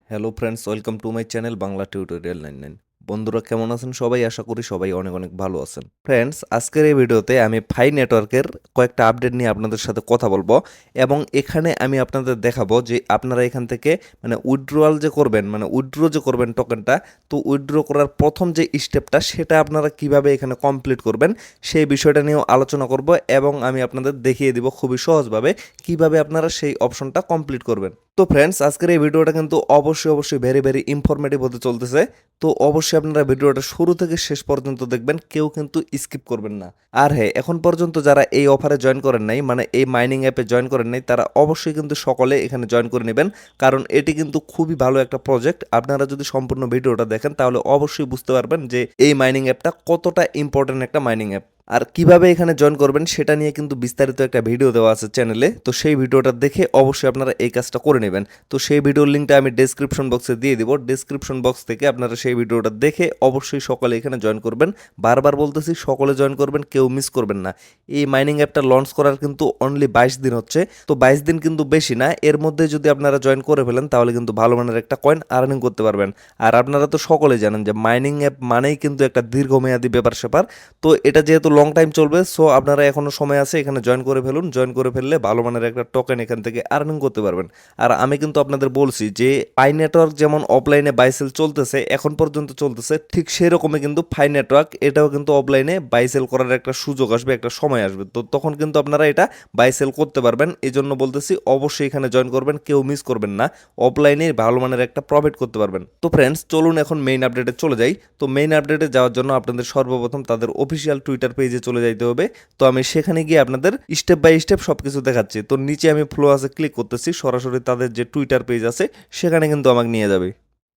Hello friends, welcome to my channel Bangla tutorial 99। বন্ধুরা কেমন আছেন সবাই? আশা করি সবাই অনেক অনেক ভালো আছেন। ফ্রেন্ডস, আজকের এই ভিডিওতে আমি ফাই নেটওয়ার্কের কয়েকটা আপডেট নিয়ে আপনাদের সাথে কথা বলবো এবং এখানে আমি আপনাদের দেখাবো যে আপনারা এখান থেকে উইথড্রয়াল যে করবেন, উইথড্র যে করবেন টোকেনটা, তো উইথড্র করার প্রথম যে স্টেপটা সেটা আপনারা কিভাবে এখানে কমপ্লিট করবেন সেই বিষয়টা নিয়েও আলোচনা করব এবং আমি আপনাদের দেখিয়ে দিব খুবই সহজভাবে কিভাবে আপনারা সেই অপশনটা কমপ্লিট করবেন। তো ফ্রেন্ডস, আজকের এই ভিডিওটা কিন্তু অবশ্যই ভেরি ভেরি ইনফরমেটিভ হতে চলতেছে। তো অবশ্যই আপনারা ভিডিওটা শুরু থেকে শেষ পর্যন্ত দেখবেন, কেউ কিন্তু স্কিপ করবেন না। আর হ্যাঁ, এখন পর্যন্ত যারা এই অফারে জয়েন করেন নাই, এই মাইনিং অ্যাপে জয়েন করেন নাই, তারা অবশ্যই কিন্তু সকলে এখানে জয়েন করে নেবেন, কারণ এটি কিন্তু খুবই ভালো একটা প্রজেক্ট। আপনারা যদি সম্পূর্ণ ভিডিওটা দেখেন তাহলে অবশ্যই বুঝতে পারবেন যে এই মাইনিং অ্যাপটা কতটা ইম্পর্টেন্ট একটা মাইনিং অ্যাপ। আর কিভাবে এখানে জয়েন করবেন সেটা নিয়ে কিন্তু বিস্তারিত একটা ভিডিও দেওয়া আছে চ্যানেলে, তো সেই ভিডিওটা দেখে অবশ্যই আপনারা এই কাজটা করে নেবেন। তো সেই ভিডিওর লিঙ্কটা আমি ডেসক্রিপশন বক্সে দিয়ে দিব, ডেসক্রিপশন বক্স থেকে আপনারা সেই ভিডিওটা দেখে অবশ্যই সকলে এখানে জয়েন করবেন। বারবার বলতেছি, সকলে জয়েন করবেন, কেউ মিস করবেন না। এই মাইনিং অ্যাপটা লঞ্চ করার কিন্তু অনলি 22 দিন হচ্ছে, তো 22 দিন কিন্তু বেশি না। এর মধ্যে যদি আপনারা জয়েন করে ফেলেন তাহলে কিন্তু ভালো মানের একটা কয়েন আর্নিং করতে পারবেন। আর আপনারা তো সকলে জানেন যে মাইনিং অ্যাপ মানেই কিন্তু একটা দীর্ঘমেয়াদী ব্যাপার স্যাপার। তো এটা যেহেতু লং টাইম চলবে, সো আপনারা এখনো সময় আছে, এখানে জয়েন করে ফেলুন। জয়েন করে ফেললে ভালো মানের একটা টোকেন এখান থেকে আর্নিং করতে পারবেন। আর আমি কিন্তু আপনাদের বলছি যে পাই নেটওয়ার্ক যেমন অফলাইনে বাইসেল চলতেছে, এখন পর্যন্ত চলতেছে, ঠিক সেরকমই কিন্তু ফাই নেটওয়ার্ক এটাও কিন্তু অফলাইনে বাইসেল করার একটা সুযোগ আসবে, একটা সময় আসবে, তো তখন কিন্তু আপনারা এটা বাইসেল করতে পারবেন। এই জন্য বলতেছি অবশ্যই এখানে জয়েন করবেন, কেউ মিস করবেন না। অফলাইনে ভালো মানের একটা প্রফিট করতে পারবেন। তো ফ্রেন্ডস, চলুন এখন মেইন আপডেটে চলে যাই। তো মেইন আপডেটে যাওয়ার জন্য আপনাদের সর্বপ্রথম তাদের অফিসিয়াল টুইটার পেজে চলে যাইতে হবে। তো আমি সেখানে গিয়ে আপনাদের স্টেপ বাই স্টেপ সবকিছু দেখাচ্ছি। তো নিচে আমি ফ্লো আছে ক্লিক করতেছি, সরাসরি তাদের যে টুইটার পেজ আছে সেখানে কিন্তু আমাকে নিয়ে যাবে।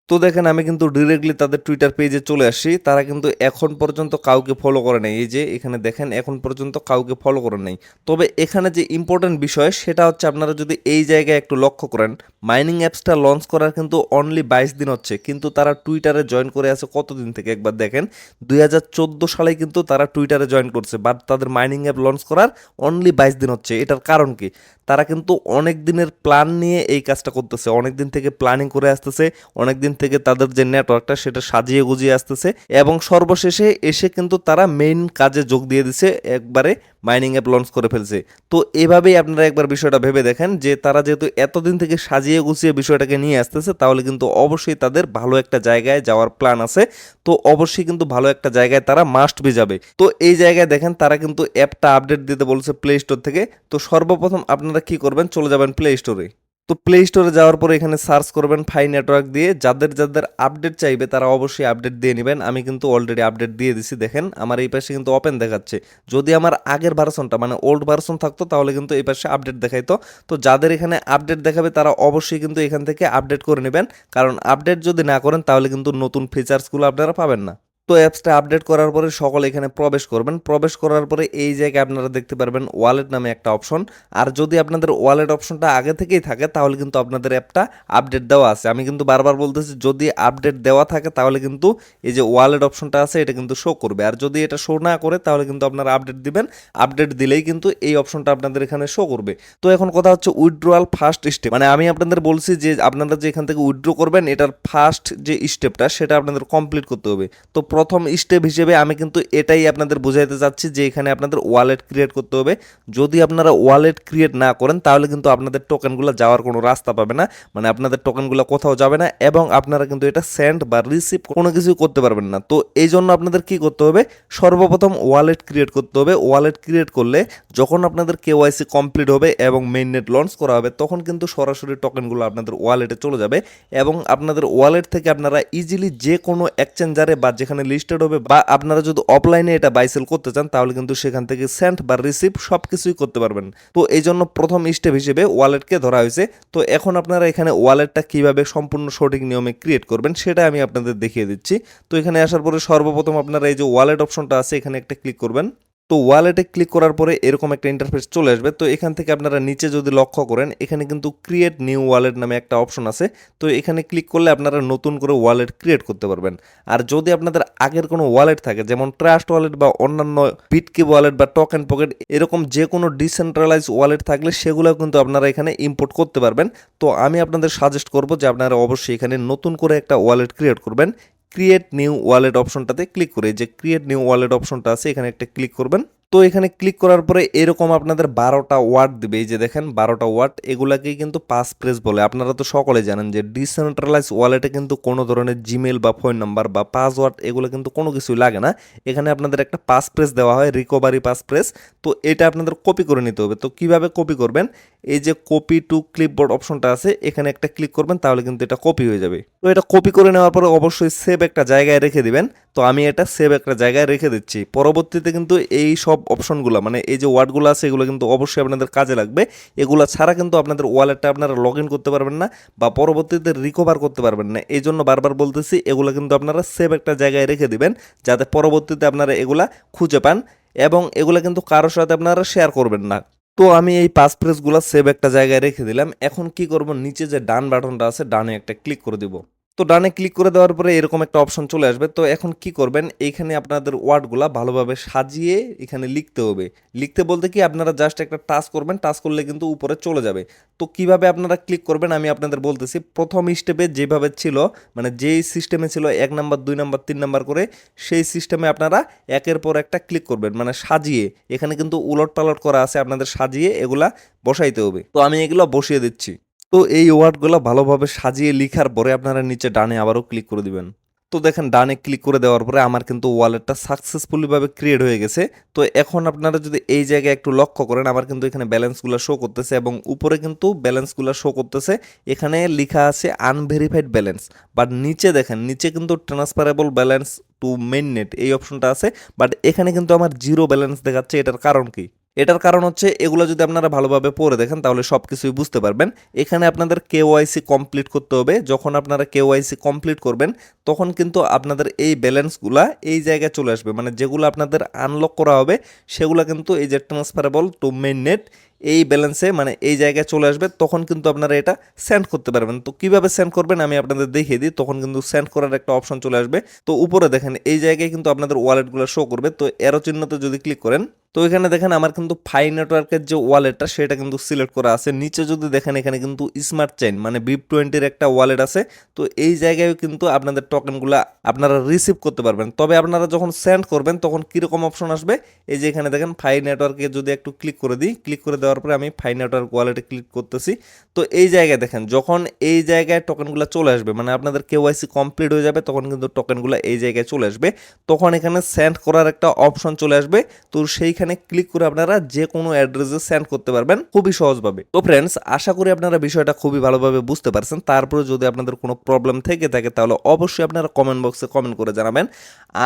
তো দেখেন, আমি কিন্তু ডিরেক্টলি তাদের টুইটার পেজে চলে আসি। তারা কিন্তু এখন পর্যন্ত কাউকে ফলো করে নাই। এই যে এখানে দেখেন, এখন পর্যন্ত কাউকে ফলো করে নাই। তবে এখানে যে ইম্পর্টেন্ট বিষয় সেটা হচ্ছে, আপনারা যদি এই জায়গায় একটু লক্ষ্য করেন, মাইনিং অ্যাপসটা লঞ্চ করার কিন্তু অনলি 22 দিন হচ্ছে, কিন্তু তারা টুইটারে জয়েন করে আছে কতদিন থেকে একবার দেখেন। 2014 সালে কিন্তু তারা টুইটারে জয়েন করছে, বাট তাদের মাইনিং অ্যাপ লঞ্চ করার অনলি 22 দিন হচ্ছে। এটার কারণ কি? তারা কিন্তু অনেক দিনের প্ল্যান নিয়ে এই কাজটা করতেছে, অনেক দিন থেকে প্ল্যানিং করে আসতেছে, অনেক দিন থেকে তাদের যে নেটওয়ার্কটা সেটা সাজিয়ে গুজিয়ে আসতেছে, এবং সর্বশেষে এসে কিন্তু তারা মেইন কাজে যোগ দিয়ে দিছে, একবারে মাইনিং অ্যাপ লঞ্চ করে ফেলছে। তো এভাবেই আপনারা একবার বিষয়টা ভেবে দেখেন যে তারা যেহেতু এতদিন থেকে সাজিয়ে গুছিয়ে বিষয়টাকে নিয়ে আসতেছে, তাহলে কিন্তু অবশ্যই তাদের ভালো একটা জায়গায় যাওয়ার প্ল্যান আছে। তো অবশ্যই কিন্তু ভালো একটা জায়গায় তারা মাস্ট বি যাবে। তো এই জায়গায় দেখেন, তারা কিন্তু অ্যাপটা আপডেট দিতে বলছে প্লে স্টোর থেকে। তো সর্বপ্রথম আপনারা কি করবেন, চলে যাবেন প্লে স্টোরে। তো প্লে স্টোরে যাওয়ার পরে এখানে সার্চ করবেন ফাই নেটওয়ার্ক দিয়ে। যাদের যাদের আপডেট চাইবে তারা অবশ্যই আপডেট দিয়ে নেবেন। আমি কিন্তু অলরেডি আপডেট দিয়ে দিছি, দেখেন আমার এই পাশে কিন্তু ওপেন দেখাচ্ছে। যদি আমার আগের ভার্সনটা ওল্ড ভার্সন থাকতো তাহলে কিন্তু এই পাশে আপডেট দেখাইতো। তো যাদের এখানে আপডেট দেখাবে তারা অবশ্যই কিন্তু এখান থেকে আপডেট করে নেবেন, কারণ আপডেট যদি না করেন তাহলে কিন্তু নতুন ফিচার্সগুলো আপনারা পাবেন না। তো অ্যাপসটা আপডেট করার পরে সকলে এখানে প্রবেশ করবেন। প্রবেশ করার পরে এই জায়গায় আপনারা দেখতে পারবেন ওয়ালেট নামে একটা অপশন। আর যদি আপনাদের ওয়ালেট অপশনটা আগে থেকেই থাকে তাহলে কিন্তু আপনাদের অ্যাপটা আপডেট দেওয়া আছে। আমি কিন্তু বারবার বলতেছি, যদি আপডেট দেওয়া থাকে তাহলে কিন্তু এই যে ওয়ালেট অপশনটা আছে এটা কিন্তু শো করবে। আর যদি এটা শো না করে তাহলে কিন্তু আপনারা আপডেট দিবেন, আপডেট দিলেই কিন্তু এই অপশনটা আপনাদের এখানে শো করবে। তো এখন কথা হচ্ছে উইথড্রয়াল ফার্স্ট স্টেপ, আমি আপনাদের বলছি যে আপনারা যে এখান থেকে উইথড্র করবেন এটার ফার্স্ট যে স্টেপটা সেটা আপনাদের কমপ্লিট করতে হবে। তো প্রথম স্টেপ হিসেবে আমি কিন্তু এটাই আপনাদের বোঝাইতে চাচ্ছি যে এখানে আপনাদের ওয়ালেট ক্রিয়েট করতে হবে। যদি আপনারা ওয়ালেট ক্রিয়েট না করেন তাহলে কিন্তু আপনাদের টোকেনগুলো যাওয়ার কোনো রাস্তা পাবে না, আপনাদের টোকেনগুলো কোথাও যাবে না, এবং আপনারা কিন্তু এটা সেন্ড বা রিসিভ কোনো কিছুই করতে পারবেন না। তো এই জন্য আপনাদের কি করতে হবে, সর্বপ্রথম ওয়ালেট ক্রিয়েট করতে হবে। ওয়ালেট ক্রিয়েট করলে যখন আপনাদের কেওয়াইসি কমপ্লিট হবে এবং মেইননেট লঞ্চ করা হবে, তখন কিন্তু সরাসরি টোকেনগুলো আপনাদের ওয়ালেটে চলে যাবে, এবং আপনাদের ওয়ালেট থেকে আপনারা ইজিলি যে কোনো এক্সচেঞ্জারে বা যেখানে লিস্টেড হবে, বা আপনারা যদি অফলাইনে এটা বাইসেল করতে চান তাহলে কিন্তু সেখান থেকে সেন্ড বা রিসিভ সব কিছুই করতে পারবেন। তো এই জন্য প্রথম স্টেপ হিসেবে ওয়ালেটকে ধরা হয়েছে। তো এখন আপনারা এখানে ওয়ালেটটা কিভাবে সম্পূর্ণ সঠিক নিয়মে ক্রিয়েট করবেন সেটা আমি আপনাদের দেখিয়ে দিচ্ছি। তো এখানে আসার পরে সর্বপ্রথম আপনারা এই যে ওয়ালেট অপশনটা আছে এখানে একটা ক্লিক করবেন। তো ওয়ালেটে ক্লিক করার পরে এরকম একটা ইন্টারফেস চলে আসবে। তো এখান থেকে আপনারা নিচে যদি লক্ষ্য করেন এখানে কিন্তু ক্রিয়েট নিউ ওয়ালেট নামে একটা অপশন আছে। তো এখানে ক্লিক করলে আপনারা নতুন করে ওয়ালেট ক্রিয়েট করতে পারবেন। আর যদি আপনাদের আগের কোনো ওয়ালেট থাকে যেমন ট্রাস্ট ওয়ালেট বা অন্যান্য বিটকি ওয়ালেট বা টোকেন পকেট এরকম যে কোনো ডিসেন্ট্রালাইজ ওয়ালেট থাকলে সেগুলো কিন্তু আপনারা এখানে ইম্পোর্ট করতে পারবেন। তো আমি আপনাদের সাজেস্ট করব যে আপনারা অবশ্যই এখানে নতুন করে একটা ওয়ালেট ক্রিয়েট করবেন। ক্রিয়েট নিউ ওয়ালেট অপশনটাতে ক্লিক করে যে ক্রিয়েট নিউ ওয়ালেট অপশনটা আছে এখানে একটা ক্লিক করবেন। তো এখানে ক্লিক করার পরে এরকম আপনাদের 12টা ওয়ার্ড দিবে। এই যে দেখেন 12টা ওয়ার্ড, এগুলাকেই কিন্তু পাস প্রেস বলে। আপনারা তো সকলে জানেন যে ডিসেন্ট্রালাইজ ওয়ালেটে কিন্তু কোনো ধরনের জিমেল বা ফোন নাম্বার বা পাসওয়ার্ড এগুলো কিন্তু কোনো কিছুই লাগে না। এখানে আপনাদের একটা পাস প্রেস দেওয়া হয়, রিকভারি পাস প্রেস। তো এটা আপনাদের কপি করে নিতে হবে। তো কিভাবে কপি করবেন, এই যে কপি টু ক্লিপবোর্ড অপশনটা আছে এখানে একটা ক্লিক করবেন, তাহলে কিন্তু এটা কপি হয়ে যাবে। তো এটা কপি করে নেওয়ার পরে অবশ্যই সেভ একটা জায়গায় রেখে দিবেন। তো আমি এটা সেভ একটা জায়গায় রেখে দিচ্ছি। পরবর্তীতে কিন্তু এই সব অপশনগুলো মানে এই যে ওয়ার্ডগুলো আছে এগুলো কিন্তু অবশ্যই আপনাদের কাজে লাগবে। এগুলো ছাড়া কিন্তু আপনাদের ওয়ালেটটা আপনারা লগ ইন করতে পারবেন না বা পরবর্তীতে রিকভার করতে পারবেন না। এই জন্য বারবার বলতেছি এগুলো কিন্তু আপনারা সেভ একটা জায়গায় রেখে দিবেন যাতে পরবর্তীতে আপনারা এগুলা খুঁজে পান, এবং এগুলো কিন্তু কারোর সাথে আপনারা শেয়ার করবেন না। তো আমি এই পাস প্রেসগুলো সেভ একটা জায়গায় রেখে দিলাম। এখন কি করব, নিচে যে ডান বাটনটা আছে ডানে একটা ক্লিক করে দিব। তো ডানে ক্লিক করে দেওয়ার পরে এরকম একটা অপশন চলে আসবে। তো এখন কি করবেন, এইখানে আপনাদের ওয়ার্ডগুলা ভালোভাবে সাজিয়ে এখানে লিখতে হবে। লিখতে বলতে কি আপনারা জাস্ট একটা টাচ করবেন, টাচ করলে কিন্তু উপরে চলে যাবে। তো কিভাবে আপনারা ক্লিক করবেন আমি আপনাদের বলতেছি। প্রথম স্টেপে যেভাবে ছিল মানে যেই সিস্টেমে ছিল 1 নাম্বার 2 নাম্বার 3 নাম্বার করে, সেই সিস্টেমে আপনারা একের পর একটা ক্লিক করবেন মানে সাজিয়ে। এখানে কিন্তু উলট পালট করা আছে, আপনাদের সাজিয়ে এগুলা বসাইতে হবে। তো আমি এগুলো বসিয়ে দিচ্ছি। তো এই ওয়ার্ডগুলো ভালোভাবে সাজিয়ে লিখার পরে আপনারা নিচে ডানে আবারও ক্লিক করে দিবেন। তো দেখেন ডানে ক্লিক করে দেওয়ার পরে আমার কিন্তু ওয়ালেটটা সাকসেসফুলিভাবে ক্রিয়েট হয়ে গেছে। তো এখন আপনারা যদি এই জায়গায় একটু লক্ষ্য করেন আমার কিন্তু এখানে ব্যালেন্সগুলো শো করতেছে এবং উপরে কিন্তু ব্যালেন্সগুলো শো করতেছে। এখানে লেখা আছে আনভেরিফাইড ব্যালেন্স, বাট নিচে দেখেন নিচে কিন্তু transferable balance to main net এই অপশনটা আছে, বাট এখানে কিন্তু আমার জিরো ব্যালেন্স দেখাচ্ছে। এটার কারণ কি? এটার কারণ হচ্ছে এগুলো যদি আপনারা ভালোভাবে পড়ে দেখেন তাহলে সব কিছুই বুঝতে পারবেন। এখানে আপনাদের কেওয়াইসি কমপ্লিট করতে হবে। যখন আপনারা কেওয়াইসি কমপ্লিট করবেন তখন কিন্তু আপনাদের এই ব্যালেন্সগুলা এই জায়গায় চলে আসবে, মানে যেগুলো আপনাদের আনলক করা হবে সেগুলো কিন্তু এই যে ট্রান্সফারেবল টু মেইন নেট এই ব্যালেন্সে মানে এই জায়গায় চলে আসবে। তখন কিন্তু আপনারা এটা সেন্ড করতে পারবেন। তো কিভাবে সেন্ড করবেন আমি আপনাদের দেখিয়ে দিই। তখন কিন্তু সেন্ড করার একটা অপশন চলে আসবে। তো উপরে দেখেন এই জায়গায় কিন্তু আপনাদের ওয়ালেটগুলো শো করবে। তো এরো চিহ্নতে যদি ক্লিক করেন তো এখানে দেখেন আমার কিন্তু ফাই নেটওয়ার্কের যে ওয়ালেটটা সেটা কিন্তু সিলেক্ট করা আছে। নিচে যদি দেখেন এখানে কিন্তু স্মার্ট চেইন মানে BIP20 একটা ওয়ালেট আছে। তো এই জায়গায় কিন্তু আপনাদের টোকেনগুলো আপনারা রিসিভ করতে পারবেন। তবে আপনারা যখন সেন্ড করবেন তখন কীরকম অপশন আসবে, এই যে এখানে দেখেন ফাই নেটওয়ার্কে যদি একটু ক্লিক করে দিই, ক্লিক করে দেওয়ার পরে আমি ফাই নেটওয়ার্ক ওয়ালেটে ক্লিক করতেছি। তো এই জায়গায় দেখেন যখন এই জায়গায় টোকেনগুলো চলে আসবে মানে আপনাদের কেওয়াইসি কমপ্লিট হয়ে যাবে তখন কিন্তু টোকেনগুলো এই জায়গায় চলে আসবে। তখন এখানে সেন্ড করার একটা অপশন চলে আসবে। তো সেইখানে ক্লিক করে আপনারা যে কোনো অ্যাড্রেসে সেন্ড করতে পারবেন খুবই সহজভাবে। তো ফ্রেন্ডস আশা করি আপনারা বিষয়টা খুবই ভালোভাবে বুঝতে পারছেন। তারপরে যদি আপনাদের কোনো প্রবলেম থেকে থাকে তাহলে অবশ্যই আপনারা কমেন্ট বক্সে কমেন্ট করে জানাবেন।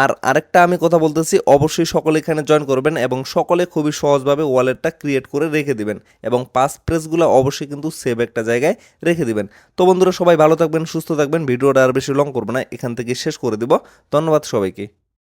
আর আরেকটা আমি কথা বলতেছি, অবশ্যই সকলে এখানে জয়েন করবেন এবং সকলে খুবই সহজভাবে ওয়ালেটটা ক্রিয়েট করে রেখে দিবেন এবং পাস প্রেসগুলো অবশ্যই কিন্তু সেভ একটা জায়গায় রেখে দিবেন। তো বন্ধুরা সবাই ভালো থাকবেন, সুস্থ থাকবেন। ভিডিওটা আর বেশি লং করবো না, এখান থেকে শেষ করে দিব। ধন্যবাদ সবাইকে।